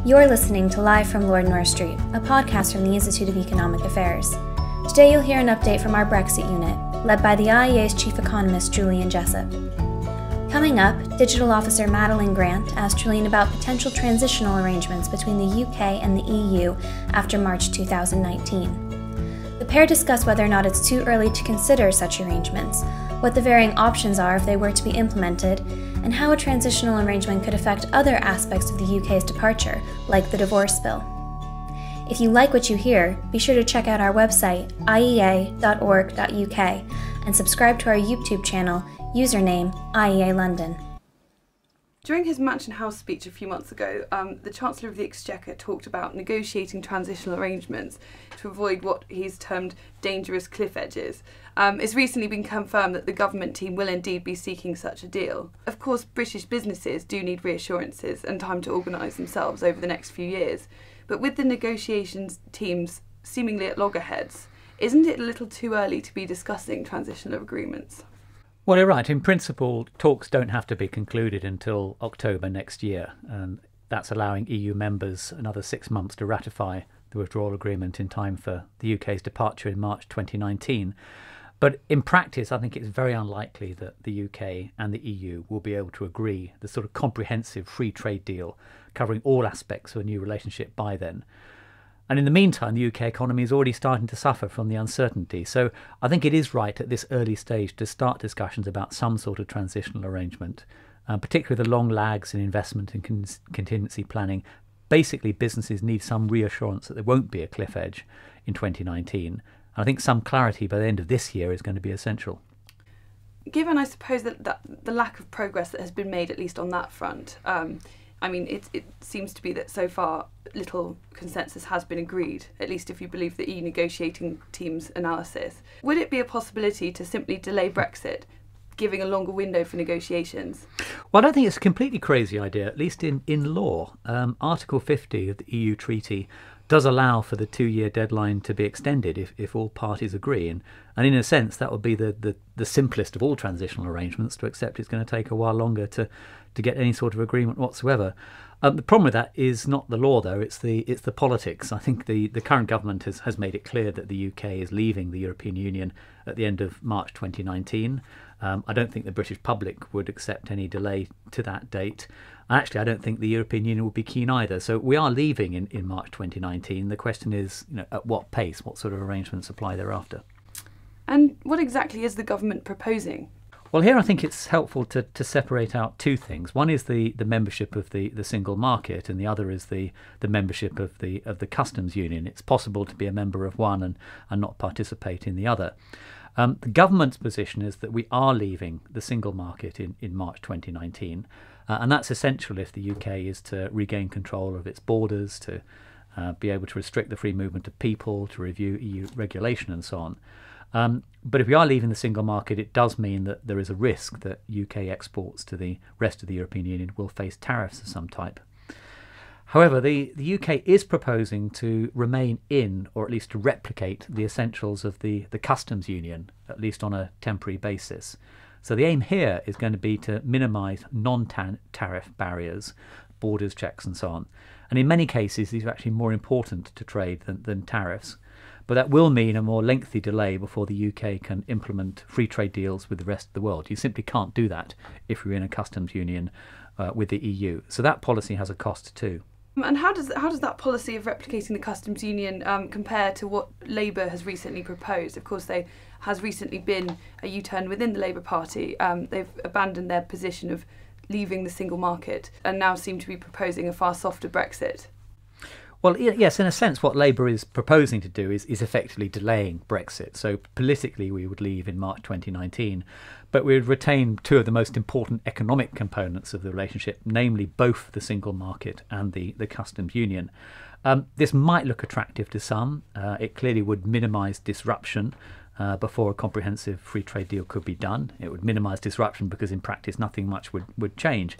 You're listening to Live from Lord North Street, a podcast from the Institute of Economic Affairs. Today you'll hear an update from our Brexit unit, led by the IEA's chief economist Julian Jessop. Coming up, Digital Officer Madeline Grant asked Julian about potential transitional arrangements between the UK and the EU after March 2019. The pair discuss whether or not it's too early to consider such arrangements, what the varying options are if they were to be implemented, and how a transitional arrangement could affect other aspects of the UK's departure, like the divorce bill. If you like what you hear, be sure to check out our website, iea.org.uk, and subscribe to our YouTube channel, username IEA London. During his Mansion House speech a few months ago, the Chancellor of the Exchequer talked about negotiating transitional arrangements to avoid what he's termed dangerous cliff edges. It's recently been confirmed that the government team will indeed be seeking such a deal. Of course, British businesses do need reassurances and time to organise themselves over the next few years. But with the negotiations teams seemingly at loggerheads, isn't it a little too early to be discussing transitional agreements? Well, you're right. In principle, talks don't have to be concluded until October next year. And that's allowing EU members another 6 months to ratify the withdrawal agreement in time for the UK's departure in March 2019. But in practice, I think it's very unlikely that the UK and the EU will be able to agree the sort of comprehensive free trade deal covering all aspects of a new relationship by then. And in the meantime, the UK economy is already starting to suffer from the uncertainty. So I think it is right at this early stage to start discussions about some sort of transitional arrangement, particularly the long lags in investment and contingency planning. Basically, businesses need some reassurance that there won't be a cliff edge in 2019. And I think some clarity by the end of this year is going to be essential. Given, I suppose, that the lack of progress that has been made, at least on that front, it seems to be that so far little consensus has been agreed, at least if you believe the EU negotiating team's analysis. Would it be a possibility to simply delay Brexit, giving a longer window for negotiations? Well, I don't think it's a completely crazy idea, at least in law. Article 50 of the EU treaty does allow for the 2-year deadline to be extended if all parties agree. And in a sense, that would be the simplest of all transitional arrangements, to accept it's going to take a while longer to get any sort of agreement whatsoever. The problem with that is not the law, though, it's the politics. I think the current government has made it clear that the UK is leaving the European Union at the end of March 2019. I don't think the British public would accept any delay to that date. And actually, I don't think the European Union would be keen either. So we are leaving in March 2019. The question is, at what pace, what sort of arrangements apply thereafter? And what exactly is the government proposing? Well, here I think it's helpful to separate out two things. One is the membership of the single market, and the other is the membership of the customs union. It's possible to be a member of one and not participate in the other. The government's position is that we are leaving the single market in March 2019, and that's essential if the UK is to regain control of its borders, to be able to restrict the free movement of people, to review EU regulation and so on. But if we are leaving the single market, it does mean that there is a risk that UK exports to the rest of the European Union will face tariffs of some type. However, the UK is proposing to remain in, or at least to replicate, the essentials of the customs union, at least on a temporary basis. So the aim here is going to be to minimise non-tariff barriers, borders checks and so on. And in many cases, these are actually more important to trade than tariffs. But that will mean a more lengthy delay before the UK can implement free trade deals with the rest of the world. You simply can't do that if you're in a customs union with the EU. So that policy has a cost too. And how does that policy of replicating the customs union compare to what Labour has recently proposed? Of course, there has recently been a U-turn within the Labour Party. They've abandoned their position of leaving the single market and now seem to be proposing a far softer Brexit. Well, yes, in a sense, what Labour is proposing to do is effectively delaying Brexit. So politically, we would leave in March 2019, but we would retain two of the most important economic components of the relationship, namely both the single market and the customs union. This might look attractive to some. It clearly would minimise disruption before a comprehensive free trade deal could be done. It would minimise disruption because in practice nothing much would change.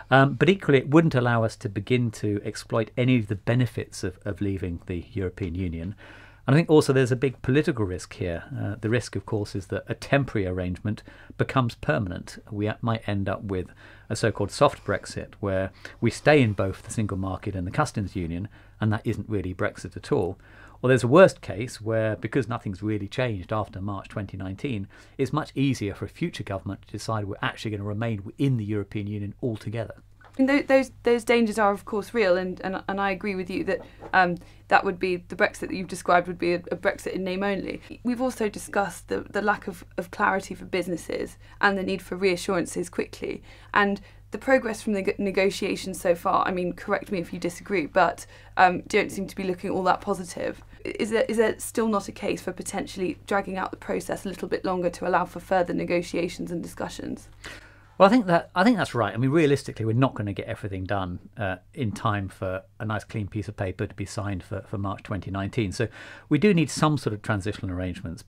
But equally it wouldn't allow us to begin to exploit any of the benefits of leaving the European Union. And I think also there's a big political risk here. The risk, of course, is that a temporary arrangement becomes permanent. We might end up with a so-called soft Brexit, where we stay in both the single market and the customs union, and that isn't really Brexit at all. Or there's a worst case where, because nothing's really changed after March 2019, it's much easier for a future government to decide we're actually going to remain within the European Union altogether. And those dangers are, of course, real, and I agree with you that that would be the Brexit that you've described would be a Brexit in name only. We've also discussed the lack of clarity for businesses and the need for reassurances quickly. And the progress from the negotiations so far, I mean, correct me if you disagree, but don't seem to be looking all that positive. Is there still not a case for potentially dragging out the process a little bit longer to allow for further negotiations and discussions? Well, I think that's right. I mean, realistically, we're not going to get everything done in time for a nice clean piece of paper to be signed for March 2019. So we do need some sort of transitional arrangements.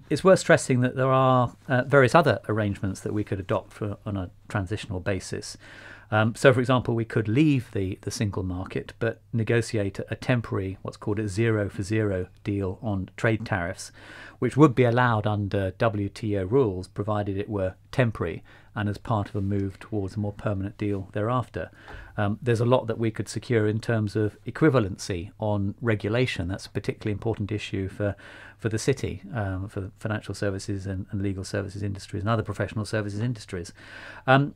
It's worth stressing that there are various other arrangements that we could adopt on a transitional basis. So, for example, we could leave the single market but negotiate a temporary, what's called a 0-for-0 deal on trade tariffs, which would be allowed under WTO rules, provided it were temporary and as part of a move towards a more permanent deal thereafter. There's a lot that we could secure in terms of equivalency on regulation. That's a particularly important issue for the city, for the financial services and legal services industries and other professional services industries.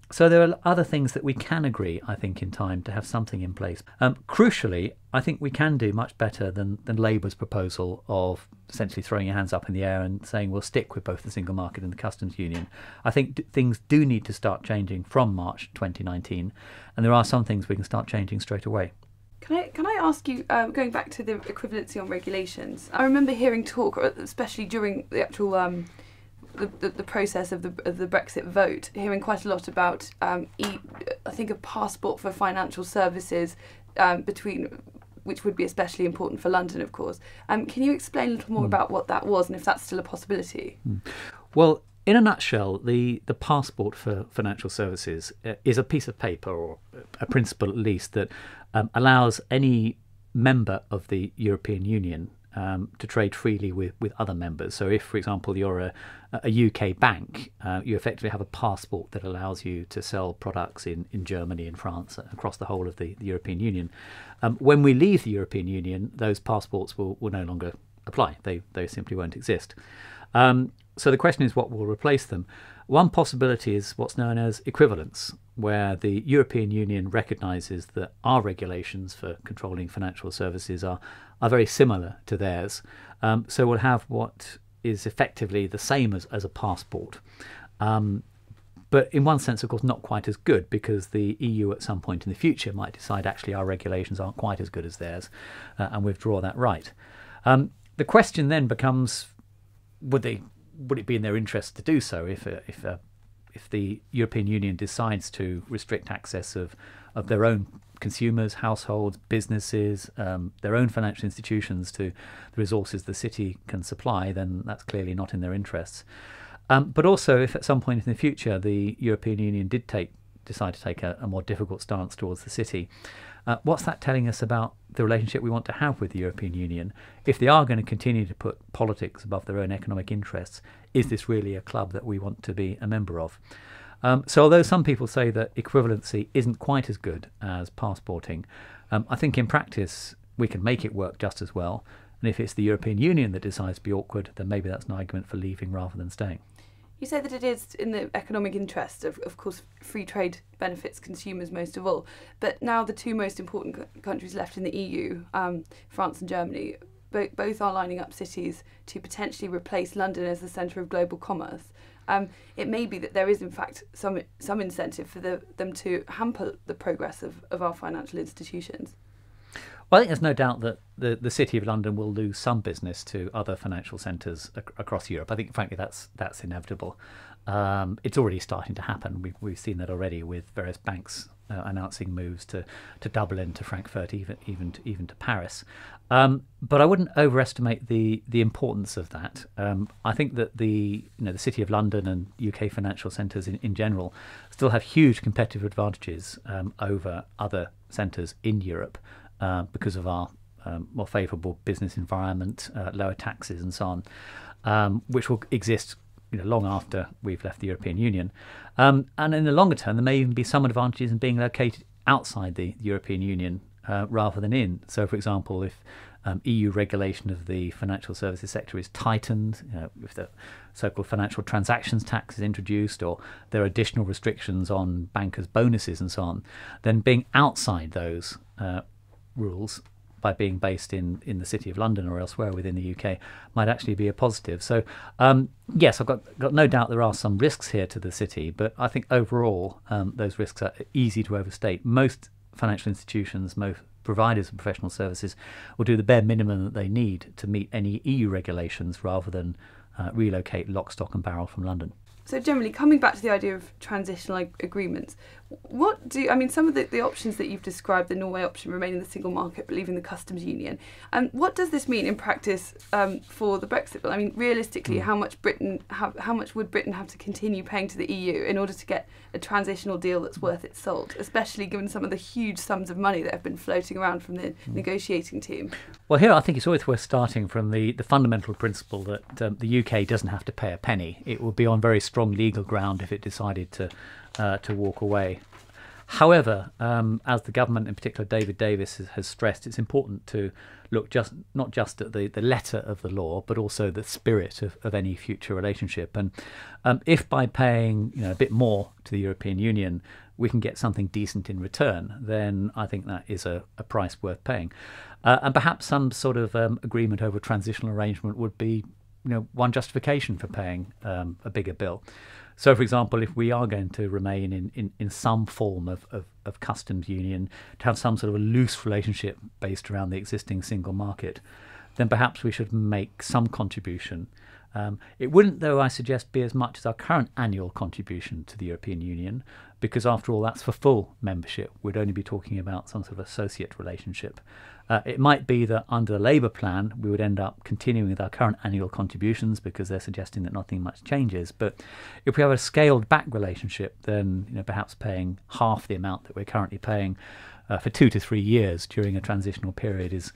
So there are other things that we can agree, I think, in time to have something in place. Crucially, I think we can do much better than Labour's proposal of essentially throwing your hands up in the air and saying we'll stick with both the single market and the customs union. I think things do need to start changing from March 2019, and there are some things we can start changing straight away. Can I ask you, going back to the equivalency on regulations, I remember hearing talk, especially during the actual the process of the Brexit vote, hearing quite a lot about I think a passport for financial services which would be especially important for London, of course. Can you explain a little more about what that was and if that's still a possibility? Well, in a nutshell, the passport for financial services is a piece of paper, or a principle at least, that allows any member of the European Union to trade freely with other members. So if, for example, you're a UK bank, you effectively have a passport that allows you to sell products in Germany, in France, across the whole of the European Union. When we leave the European Union, those passports will no longer apply. They simply won't exist. So the question is, what will replace them? One possibility is what's known as equivalence, where the European Union recognises that our regulations for controlling financial services are very similar to theirs. So we'll have what is effectively the same as a passport. But in one sense, of course, not quite as good, because the EU at some point in the future might decide actually our regulations aren't quite as good as theirs and withdraw that right. The question then becomes, would it be in their interest to do so if the European Union decides to restrict access of their own consumers, households, businesses, their own financial institutions to the resources the city can supply? Then that's clearly not in their interests. But also, if at some point in the future the European Union did decide to take a more difficult stance towards the city, what's that telling us about the relationship we want to have with the European Union? If they are going to continue to put politics above their own economic interests, is this really a club that we want to be a member of? So although some people say that equivalency isn't quite as good as passporting, I think in practice we can make it work just as well. And if it's the European Union that decides to be awkward, then maybe that's an argument for leaving rather than staying. You say that it is in the economic interest. Of course, free trade benefits consumers most of all. But now the two most important countries left in the EU, France and Germany, both are lining up cities to potentially replace London as the centre of global commerce. It may be that there is, in fact, some incentive for them to hamper the progress of our financial institutions. Well, I think there's no doubt that the City of London will lose some business to other financial centres across Europe. I think, frankly, that's inevitable. It's already starting to happen. We've seen that already with various banks announcing moves to Dublin, to Frankfurt, even to Paris. But I wouldn't overestimate the importance of that. I think that the City of London and UK financial centres in general still have huge competitive advantages over other centres in Europe. Because of our more favourable business environment, lower taxes and so on, which will exist long after we've left the European Union. And in the longer term, there may even be some advantages in being located outside the European Union rather than in. So, for example, if EU regulation of the financial services sector is tightened, if the so-called financial transactions tax is introduced, or there are additional restrictions on bankers' bonuses and so on, then being outside those rules by being based in the City of London or elsewhere within the UK might actually be a positive. So yes, I've got no doubt there are some risks here to the city, but I think overall those risks are easy to overstate. Most financial institutions, most providers of professional services will do the bare minimum that they need to meet any EU regulations rather than relocate lock, stock and barrel from London. So generally, coming back to the idea of transitional agreements, some of the options that you've described, the Norway option, remaining the single market but leaving the customs union, and what does this mean in practice for the Brexit bill? I mean, realistically, how much would Britain have to continue paying to the EU in order to get a transitional deal that's worth its salt, especially given some of the huge sums of money that have been floating around from the negotiating team? Well, here I think it's always worth starting from the fundamental principle that the UK doesn't have to pay a penny. It would be on very strong legal ground if it decided to walk away. However, as the government, in particular David Davis, has stressed, it's important to look not just at the letter of the law, but also the spirit of any future relationship. And if by paying a bit more to the European Union, we can get something decent in return, then I think that is a price worth paying. And perhaps some sort of agreement over a transitional arrangement would be one justification for paying a bigger bill. So, for example, if we are going to remain in some form of customs union, to have some sort of a loose relationship based around the existing single market, then perhaps we should make some contribution. It wouldn't, though, I suggest, be as much as our current annual contribution to the European Union, because after all, that's for full membership. We'd only be talking about some sort of associate relationship. It might be that under the Labour plan, we would end up continuing with our current annual contributions because they're suggesting that nothing much changes. But if we have a scaled back relationship, then perhaps paying half the amount that we're currently paying for 2 to 3 years during a transitional period is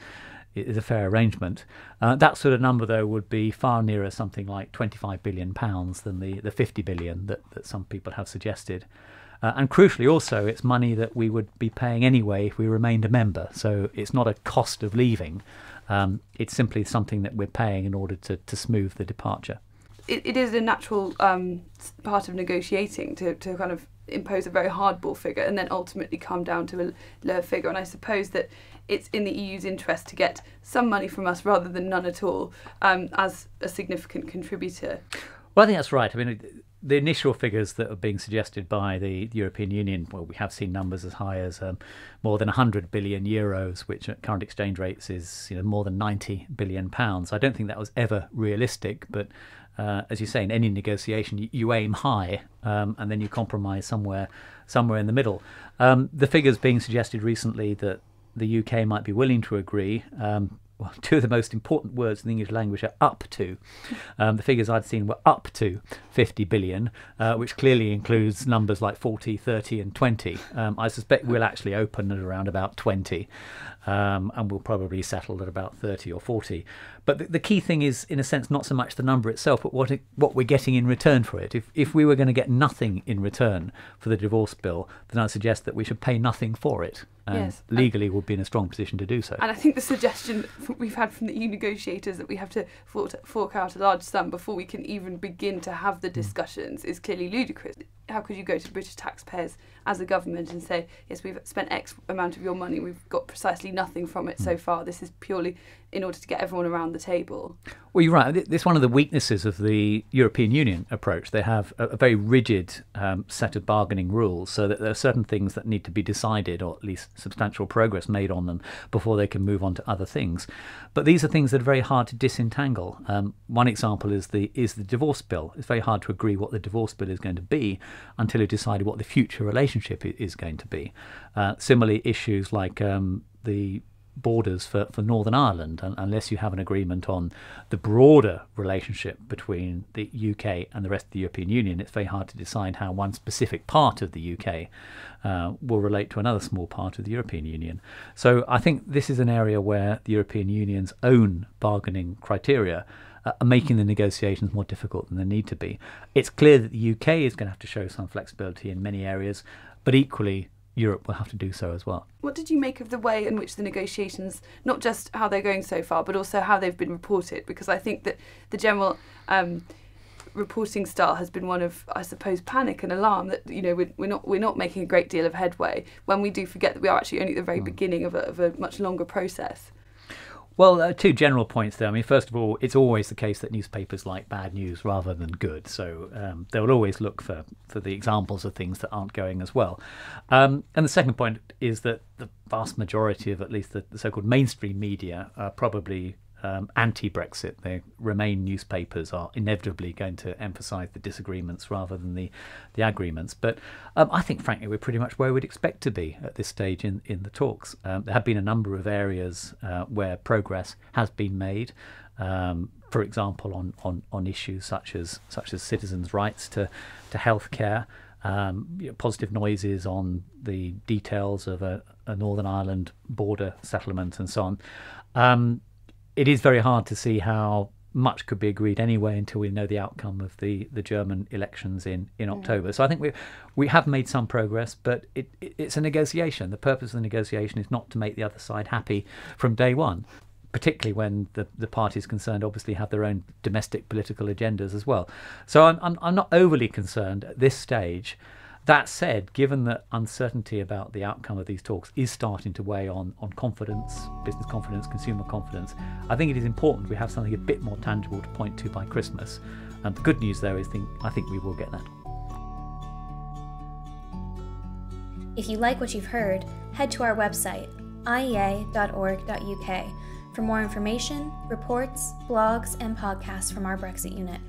a fair arrangement. That sort of number, though, would be far nearer something like £25 billion than the 50 billion that some people have suggested. And crucially also, it's money that we would be paying anyway if we remained a member. So it's not a cost of leaving. It's simply something that we're paying in order to smooth the departure. It is a natural part of negotiating to kind of impose a very hardball figure and then ultimately come down to a lower figure. And I suppose that it's in the EU's interest to get some money from us rather than none at all as a significant contributor. Well, I think that's right. I mean, the initial figures that are being suggested by the European Union, well, we have seen numbers as high as more than 100 billion euros, which at current exchange rates is more than 90 billion pounds. I don't think that was ever realistic, but as you say, in any negotiation, you aim high and then you compromise somewhere in the middle. The figures being suggested recently that the UK might be willing to agree, well, two of the most important words in the English language are up to. The figures I'd seen were up to 50 billion, which clearly includes numbers like 40, 30 and 20. I suspect we'll actually open at around about 20 and we'll probably settle at about 30 or 40. But the key thing is, in a sense, not so much the number itself, but what we're getting in return for it. If we were going to get nothing in return for the divorce bill, then I suggest that we should pay nothing for it. Yes, legally we'll be in a strong position to do so. And I think the suggestion we've had from the EU negotiators that we have to fork out a large sum before we can even begin to have the discussions is clearly ludicrous. How could you go to British taxpayers as a government and say, yes, we've spent X amount of your money, we've got precisely nothing from it so far, this is purely in order to get everyone around the table? Well, you're right. This is one of the weaknesses of the European Union approach. They have a very rigid set of bargaining rules, so that there are certain things that need to be decided, or at least substantial progress made on them, before they can move on to other things. But these are things that are very hard to disentangle. One example is the divorce bill. It's very hard to agree what the divorce bill is going to be until you've decided what the future relationship is going to be. Similarly, issues like the borders for Northern Ireland, unless you have an agreement on the broader relationship between the UK and the rest of the European Union. It's very hard to decide how one specific part of the UK will relate to another small part of the European Union. So I think this is an area where the European Union's own bargaining criteria are making the negotiations more difficult than they need to be. It's clear that the UK is going to have to show some flexibility in many areas, but equally Europe will have to do so as well. What did you make of the way in which the negotiations, not just how they're going so far, but also how they've been reported? Because I think that the general reporting style has been one of, I suppose, panic and alarm that, you know, we're not making a great deal of headway, when we do forget that we are actually only at the very beginning of a much longer process. Well, two general points there. I mean, first of all, it's always the case that newspapers like bad news rather than good. So they will always look for the examples of things that aren't going as well. And the second point is that the vast majority of at least the so-called mainstream media are probably anti-Brexit. The Remain newspapers are inevitably going to emphasise the disagreements rather than the agreements. But I think, frankly, we're pretty much where we'd expect to be at this stage in the talks. There have been a number of areas where progress has been made. For example, on issues such as citizens' rights to healthcare. Positive noises on the details of a Northern Ireland border settlement and so on. It is very hard to see how much could be agreed anyway until we know the outcome of the German elections in October. So I think we have made some progress, but it's a negotiation. The purpose of the negotiation is not to make the other side happy from day one, particularly when the parties concerned obviously have their own domestic political agendas as well. So I'm not overly concerned at this stage. That said, given that uncertainty about the outcome of these talks is starting to weigh on confidence, business confidence, consumer confidence, I think it is important we have something a bit more tangible to point to by Christmas. And the good news, though, is I think we will get that. If you like what you've heard, head to our website, iea.org.uk, for more information, reports, blogs, and podcasts from our Brexit unit.